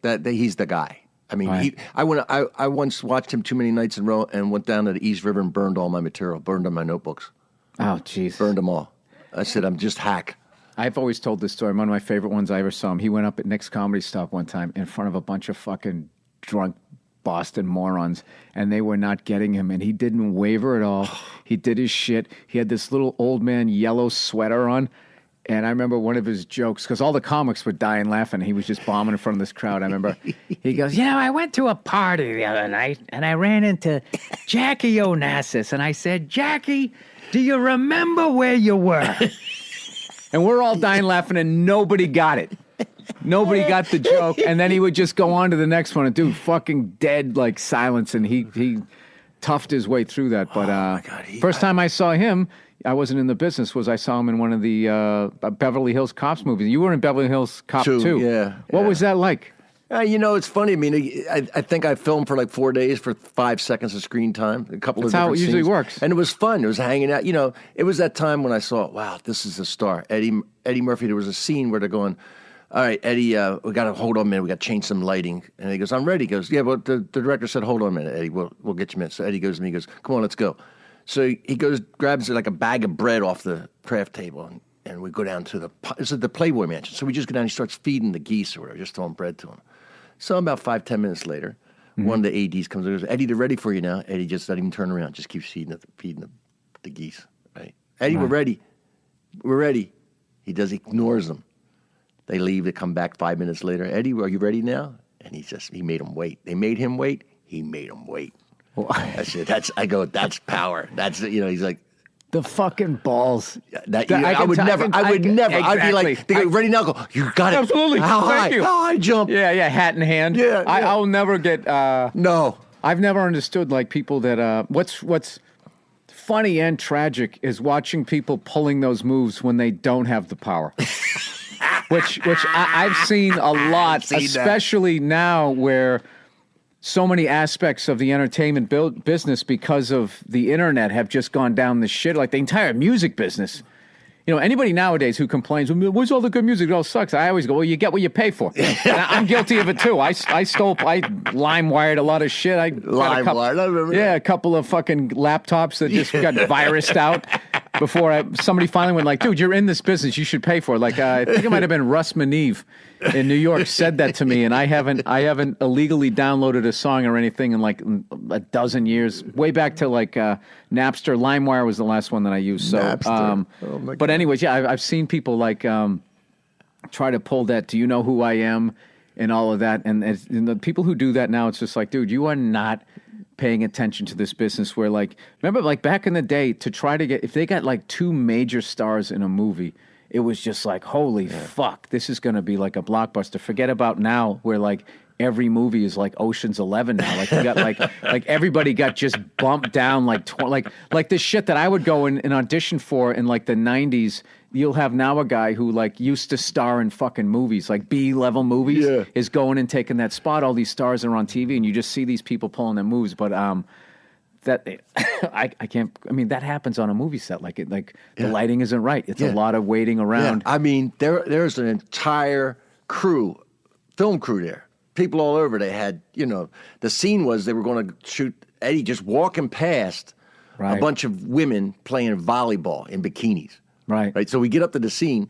that he's the guy. I mean, Right. I once watched him too many nights in a row and went down to the East River and burned all my material, burned all my notebooks, Oh, jeez. burned them all. I said, I'm just hack. I've always told this story. One of my favorite ones I ever saw him. He went up at Nick's Comedy Stop one time in front of a bunch of fucking drunk Boston morons, and they were not getting him, and he didn't waver at all. He did his shit. He had this little old man yellow sweater on, and I remember one of his jokes, because all the comics were dying laughing. He was just bombing in front of this crowd. I remember he goes, I went to a party the other night, and I ran into Jackie Onassis, and I said, Jackie, do you remember where you were? And we're all dying laughing, and nobody got it. Nobody got the joke. And then he would just go on to the next one and do fucking dead, like, silence, and he toughed his way through that. But first time I saw him, I wasn't in the business, I saw him in one of the Beverly Hills Cops movies. You were in Beverly Hills Cop 2. Yeah. What was that like? It's funny. I mean, I think I filmed for like 4 days for 5 seconds of screen time. A couple That's of how different it usually scenes. works. And it was fun. It was hanging out. It was that time when I saw, wow, this is a star. Eddie Murphy. There was a scene where they're going, all right, Eddie, we got to hold on a minute. We got to change some lighting. And he goes, I'm ready. He goes, yeah, but the director said, hold on a minute, Eddie. We'll get you a minute. So Eddie goes to me, he goes, come on, let's go. So he goes, grabs like a bag of bread off the craft table, and we go down to the Playboy Mansion. So we just go down, he starts feeding the geese or whatever, just throwing bread to him. So about 5-10 minutes later, one of the ADs comes and goes, Eddie, they're ready for you now. Eddie just doesn't even turn around, just keeps feeding the geese, right? Eddie, we're ready. We're ready. He ignores them. They leave, they come back 5 minutes later. Eddie, are you ready now? And he made them wait. They made him wait. He made them wait. Well, that's it. That's power. That's, he's like, the fucking balls. I would never. Exactly. I'd be like, they go, ready now? Go, you got it. Absolutely. How high? Thank you. How high jump? Yeah, hat in hand. Yeah. I'll never get... No. I've never understood, like, people that... What's funny and tragic is watching people pulling those moves when they don't have the power. which I've seen a lot, especially now where so many aspects of the entertainment business, because of the internet, have just gone down the shit. Like the entire music business. Anybody nowadays who complains, where's all the good music? It all sucks. I always go, well, you get what you pay for. And I'm guilty of it too. I LimeWired a lot of shit. LimeWired, I remember. Yeah, a couple of fucking laptops that just got virused out before somebody finally went like, dude, you're in this business. You should pay for it. Like, I think it might have been Russ Maneve in New York said that to me, and I haven't illegally downloaded a song or anything in like a dozen years. Way back to like Napster. LimeWire was the last one that I used. So, Napster. Oh my God. But anyways, yeah, I've seen people like try to pull that. Do you know who I am? And all of that, and the people who do that now, it's just like, dude, you are not paying attention to this business. Where like, remember, like back in the day, to try to get, if they got like 2 major stars in a movie, it was just like, holy fuck, this is going to be like a blockbuster. Forget about now, where like every movie is like Ocean's 11 now. Like you got like everybody got just bumped down like like this shit that I would go and audition for in like the 90s. You'll have now a guy who like used to star in fucking movies, like B-level movies, is going and taking that spot. All these stars are on TV, and you just see these people pulling their moves. But that I can't. I mean, that happens on a movie set. Like the lighting isn't right. It's a lot of waiting around. Yeah. I mean, there's an entire film crew there. People all over. They had, the scene was they were going to shoot Eddie just walking past a bunch of women playing volleyball in bikinis. Right. So we get up to the scene,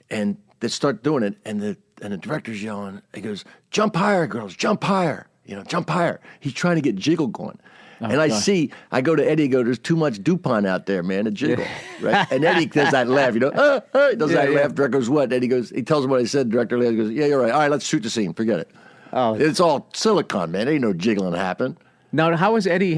and they start doing it, and the director's yelling. He goes, "Jump higher, girls! Jump higher! Jump higher!" He's trying to get jiggle going. And I go to Eddie, there's too much DuPont out there, man, to jiggle. Right? And Eddie does that laugh, he does that laugh. Director goes, what? Eddie goes, he tells him what I said. Director goes, yeah, you're right. All right, let's shoot the scene. Forget it. Oh, it's all silicone, man. Ain't no jiggling happen. Now, how is Eddie